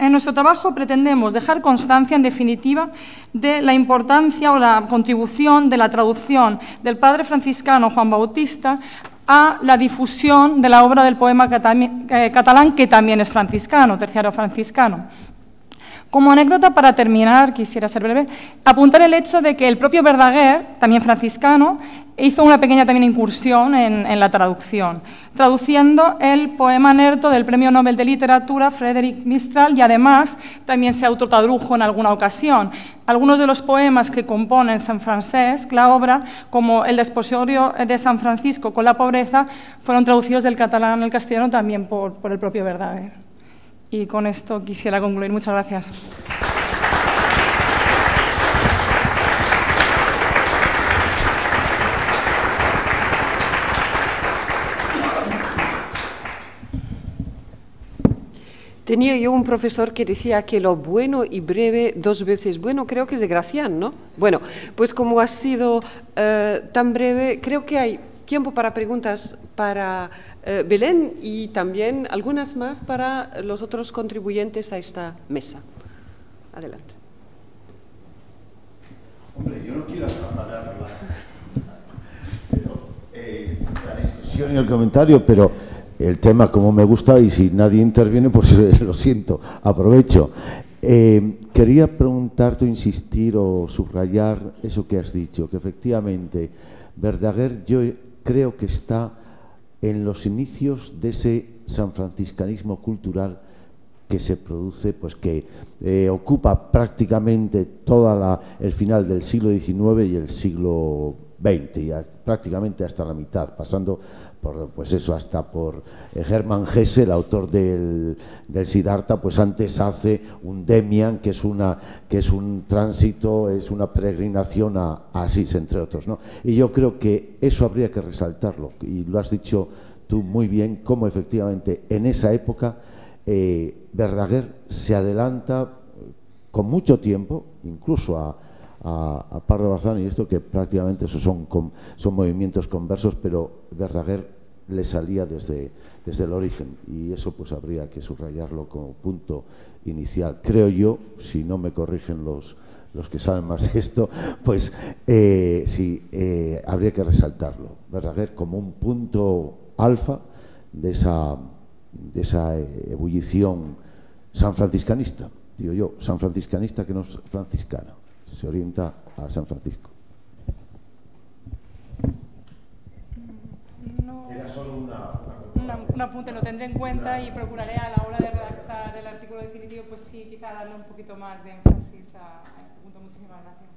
En nuestro trabajo pretendemos dejar constancia, en definitiva, de la importancia o la contribución de la traducción del padre franciscano Juan Bautista a la difusión de la obra del poema catalán, que también es franciscano, terciario franciscano. Como anécdota, para terminar, quisiera ser breve, apuntar el hecho de que el propio Verdaguer, también franciscano, hizo una pequeña también incursión en la traducción, traduciendo el poema Nerto del Premio Nobel de Literatura Frédéric Mistral, y además también se autotradujo en alguna ocasión. Algunos de los poemas que componen San Francesc, la obra, como el Desposorio de San Francisco con la pobreza, fueron traducidos del catalán al castellano también por el propio Verdaguer. Y con esto quisiera concluir. Muchas gracias. Tenía yo un profesor que decía que lo bueno y breve dos veces bueno, creo que es de Gracián, ¿no? Bueno, pues como ha sido tan breve, creo que hay tiempo para preguntas para Belén y también algunas más para los otros contribuyentes a esta mesa. Adelante. Hombre, yo no quiero atrapar la discusión y el comentario, pero el tema como me gusta y si nadie interviene, pues lo siento, aprovecho. Quería preguntarte, insistir o subrayar eso que has dicho, que efectivamente Verdaguer yo creo que está en los inicios de ese sanfranciscanismo cultural que se produce, pues que ocupa prácticamente todo el final del siglo XIX y el siglo XX, ya prácticamente hasta la mitad, pasando por, pues eso, hasta por Hermann Hesse, el autor del Siddhartha, pues antes hace un Demian, que es un tránsito, es una peregrinación a Asís, entre otros, ¿no? Y yo creo que eso habría que resaltarlo, y lo has dicho tú muy bien, cómo efectivamente en esa época Verdaguer se adelanta con mucho tiempo, incluso a Pardo Bazán y esto, que prácticamente esos son movimientos conversos, pero Verdaguer le salía desde el origen, y eso pues habría que subrayarlo como punto inicial. Creo yo, si no me corrigen los que saben más de esto, pues sí, habría que resaltarlo. Verdaguer como un punto alfa de esa ebullición sanfranciscanista, digo yo, sanfranciscanista que no es franciscano, se orienta a San Francisco. No, era solo un apunte, lo tendré en cuenta y procuraré a la hora de redactar el artículo definitivo, pues sí, quizá darle un poquito más de énfasis a este punto. Muchísimas gracias.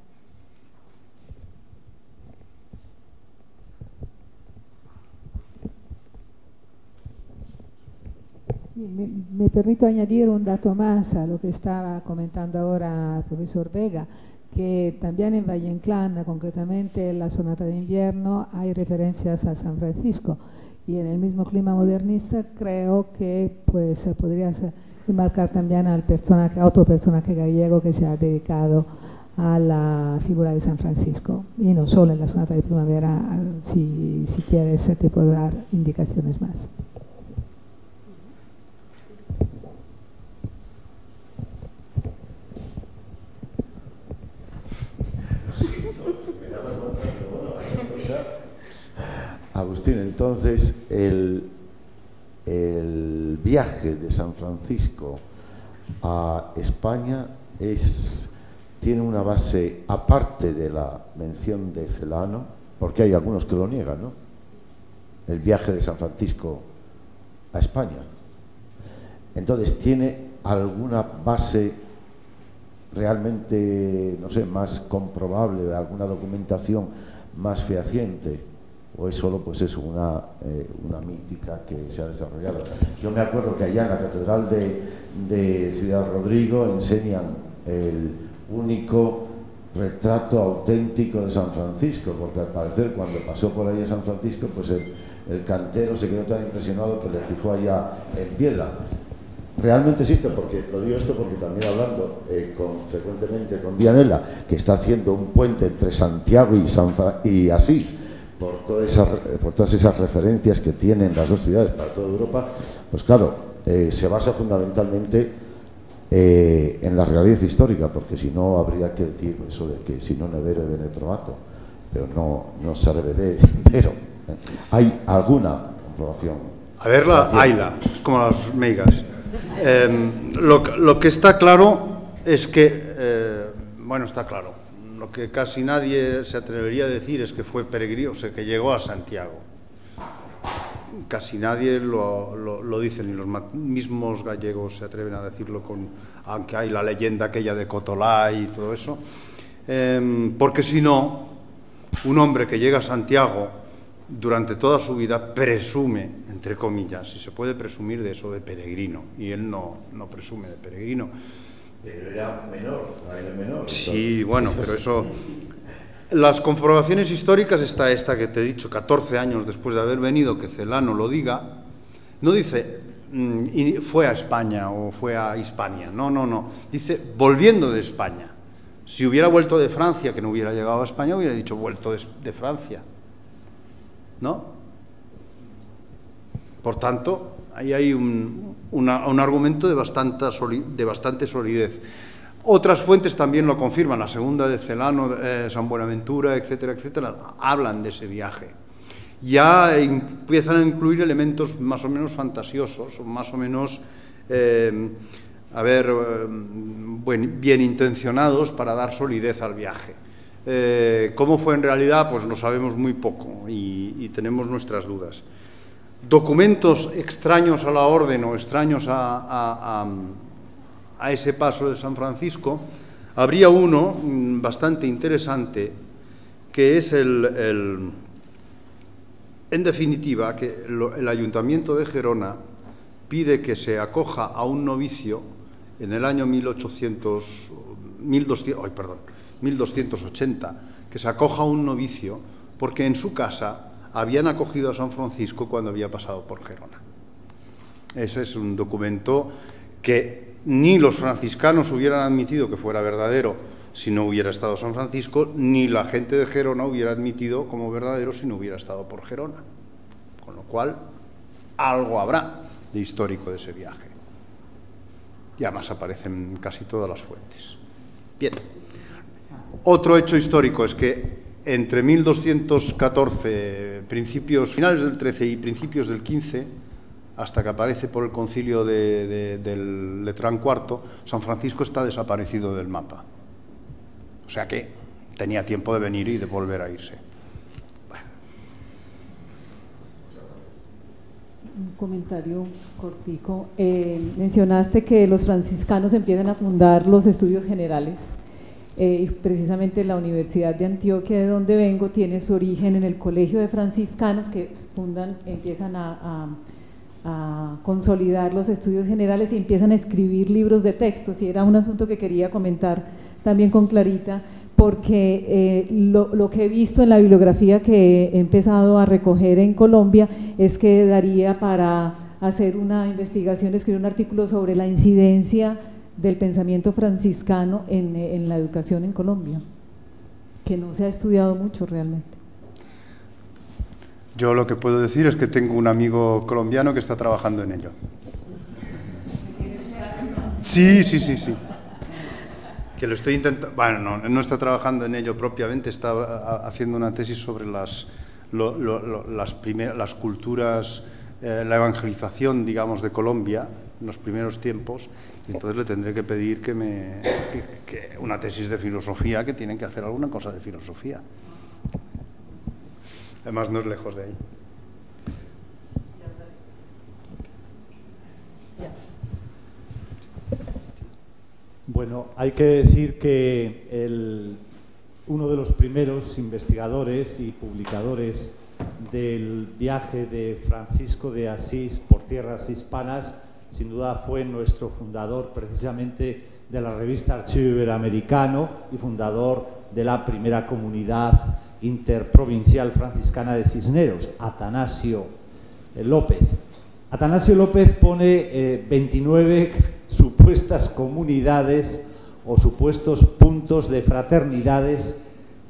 Sí, me permito añadir un dato más a lo que estaba comentando ahora el profesor Vega, que también en Valle Inclán, concretamente en la sonata de invierno, hay referencias a San Francisco, y en el mismo clima modernista creo que pues podría enmarcar también a otro personaje gallego que se ha dedicado a la figura de San Francisco, y no solo en la sonata de primavera, si quieres te puedo dar indicaciones más. Agustín, entonces el viaje de San Francisco a España tiene una base, aparte de la mención de Celano, porque hay algunos que lo niegan, ¿no? El viaje de San Francisco a España. Entonces, ¿tiene alguna base realmente, no sé, más comprobable, alguna documentación más fehaciente? ¿O es solo, pues eso, una mítica que se ha desarrollado? Yo me acuerdo que allá en la Catedral de Ciudad Rodrigo enseñan el único retrato auténtico de San Francisco, porque al parecer cuando pasó por ahí a San Francisco, pues el cantero se quedó tan impresionado que le fijó allá en piedra. Realmente existe, porque lo digo esto porque también hablando frecuentemente con Dianela, que está haciendo un puente entre Santiago y Asís, por todas esas referencias que tienen las dos ciudades para toda Europa, pues claro, se basa fundamentalmente en la realidad histórica, porque si no habría que decir eso de que si no ne vero viene trovato, pero no se revede, pero ¿hay alguna comprobación? A verla, hayla, es como las meigas. Lo que está claro es que, bueno, está claro, lo que casi nadie se atrevería a decir es que fue peregrino, o sea, que llegó a Santiago. Casi nadie lo dice, ni los mismos gallegos se atreven a decirlo, aunque hay la leyenda aquella de Cotolá y todo eso, porque si no, un hombre que llega a Santiago durante toda su vida presume, entre comillas, si se puede presumir de eso, de peregrino, y él no presume de peregrino. Pero era menor. Sí, bueno, pero eso... Las comprobaciones históricas, está esta que te he dicho, 14 años después de haber venido, que Celano lo diga, no dice fue a España o fue a Hispania, no, dice volviendo de España. Si hubiera vuelto de Francia, que no hubiera llegado a España, hubiera dicho vuelto de Francia, ¿no? Por tanto, ahí hay un argumento de bastante solidez. Otras fuentes también lo confirman, la segunda de Celano, San Buenaventura, etcétera, etcétera, hablan de ese viaje. Ya empiezan a incluir elementos más o menos fantasiosos, o más o menos, bien intencionados para dar solidez al viaje. ¿Cómo fue en realidad? Pues lo sabemos muy poco y tenemos nuestras dudas. Documentos extraños a la orden o extraños a ese paso de San Francisco, habría uno bastante interesante, que es en definitiva, que el Ayuntamiento de Gerona pide que se acoja a un novicio en el año 1280, que se acoja a un novicio porque en su casa habían acogido a San Francisco cuando había pasado por Gerona. Ese es un documento que ni los franciscanos hubieran admitido que fuera verdadero si no hubiera estado San Francisco, ni la gente de Gerona hubiera admitido como verdadero si no hubiera estado por Gerona. Con lo cual, algo habrá de histórico de ese viaje. Y además aparecen casi todas las fuentes. Bien. Otro hecho histórico es que entre 1214, finales del 13 y principios del 15, hasta que aparece por el concilio del Letrán IV, San Francisco está desaparecido del mapa. O sea que tenía tiempo de venir y de volver a irse. Bueno. Un comentario cortico. Mencionaste que los franciscanos empiezan a fundar los estudios generales. Y precisamente la Universidad de Antioquia, de donde vengo, tiene su origen en el Colegio de Franciscanos, que empiezan a consolidar los estudios generales y empiezan a escribir libros de textos, y era un asunto que quería comentar también con Clarita, porque lo que he visto en la bibliografía que he empezado a recoger en Colombia es que daría para hacer una investigación, escribir un artículo sobre la incidencia del pensamiento franciscano en la educación en Colombia, que no se ha estudiado mucho realmente. Yo lo que puedo decir es que tengo un amigo colombiano que está trabajando en ello. Sí. Que lo estoy intentando. Bueno, no está trabajando en ello propiamente, está haciendo una tesis sobre las culturas, la evangelización, digamos, de Colombia en los primeros tiempos, y entonces le tendré que pedir que una tesis de filosofía, que tienen que hacer alguna cosa de filosofía. Además, no es lejos de ahí. Bueno, hay que decir que uno de los primeros investigadores y publicadores del viaje de Francisco de Asís por tierras hispanas, sin duda fue nuestro fundador precisamente de la revista Archivo Iberoamericano y fundador de la primera comunidad interprovincial franciscana de Cisneros, Atanasio López. Atanasio López pone 29 supuestas comunidades o supuestos puntos de fraternidades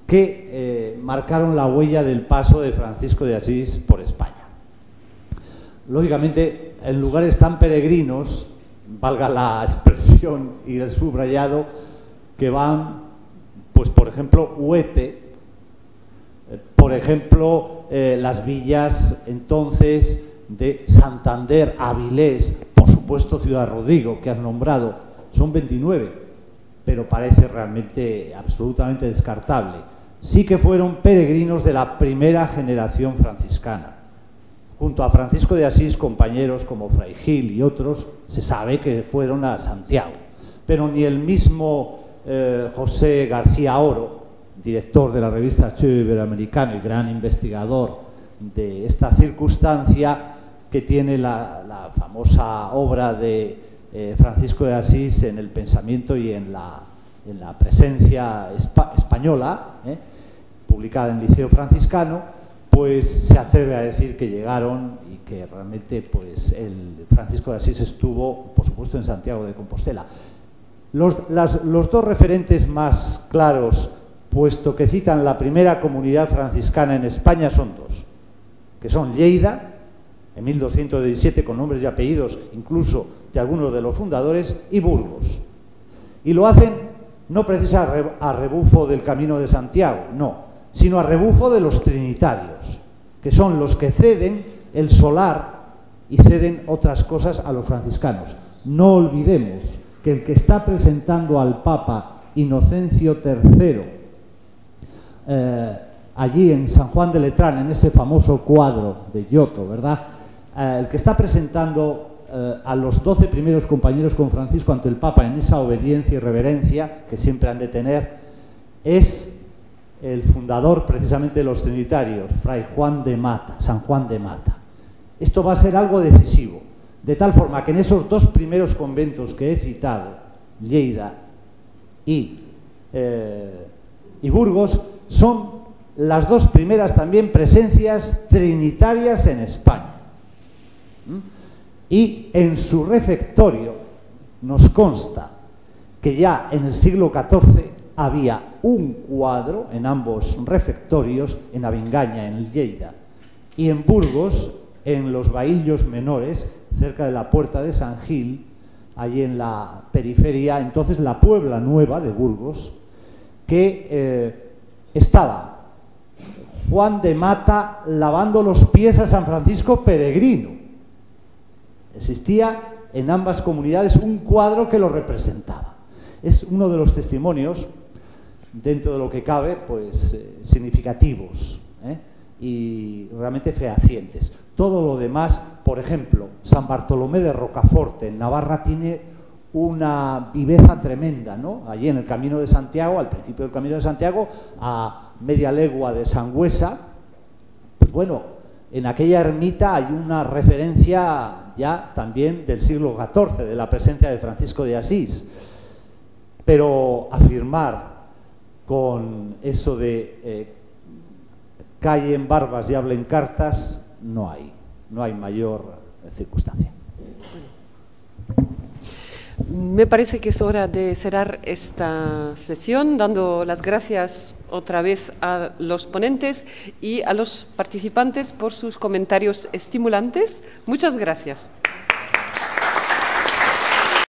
que marcaron la huella del paso de Francisco de Asís por España. Lógicamente, en lugares tan peregrinos valga la expresión y el subrayado, que van, pues por ejemplo, Huete, por ejemplo, las villas entonces de Santander, Avilés, por supuesto Ciudad Rodrigo, que has nombrado, son 29, pero parece realmente absolutamente descartable. Sí que fueron peregrinos de la primera generación franciscana. Junto a Francisco de Asís, compañeros como Fray Gil y otros, se sabe que fueron a Santiago. Pero ni el mismo José García Oro, director de la revista Archivo Iberoamericano y gran investigador de esta circunstancia, que tiene la famosa obra de Francisco de Asís en el pensamiento y en la presencia española, publicada en Liceo Franciscano, pues se atreve a decir que llegaron y que realmente pues el Francisco de Asís estuvo, por supuesto, en Santiago de Compostela. Los dos referentes más claros, puesto que citan la primera comunidad franciscana en España, son dos, que son Lleida, en 1217, con nombres y apellidos incluso de algunos de los fundadores, y Burgos. Y lo hacen no precisamente a rebufo del Camino de Santiago, no, sino a rebufo de los trinitarios, que son los que ceden el solar y ceden otras cosas a los franciscanos. No olvidemos que el que está presentando al Papa Inocencio III, allí en San Juan de Letrán, en ese famoso cuadro de Giotto, ¿verdad?, el que está presentando a los 12 primeros compañeros con Francisco ante el Papa en esa obediencia y reverencia que siempre han de tener, es el fundador precisamente de los trinitarios, Fray Juan de Mata, San Juan de Mata. Esto va a ser algo decisivo, de tal forma que en esos dos primeros conventos que he citado, Lleida y Burgos, son las dos primeras también presencias trinitarias en España. Y en su refectorio nos consta que ya en el siglo XIV había un cuadro en ambos refectorios, en Avingaña, en Lleida, y en Burgos, en los Baillos Menores, cerca de la Puerta de San Gil, allí en la periferia, entonces la Puebla Nueva de Burgos, que estaba Juan de Mata lavando los pies a San Francisco Peregrino. Existía en ambas comunidades un cuadro que lo representaba. Es uno de los testimonios, dentro de lo que cabe, pues significativos y realmente fehacientes. Todo lo demás, por ejemplo, San Bartolomé de Rocaforte en Navarra tiene una viveza tremenda, ¿no? Allí en el Camino de Santiago, al principio del Camino de Santiago, a media legua de Sangüesa, pues bueno, en aquella ermita hay una referencia ya también del siglo XIV, de la presencia de Francisco de Asís. Pero afirmar con eso de callen barbas y hablen cartas, no hay mayor circunstancia. Me parece que es hora de cerrar esta sesión, dando las gracias otra vez a los ponentes y a los participantes por sus comentarios estimulantes. Muchas gracias.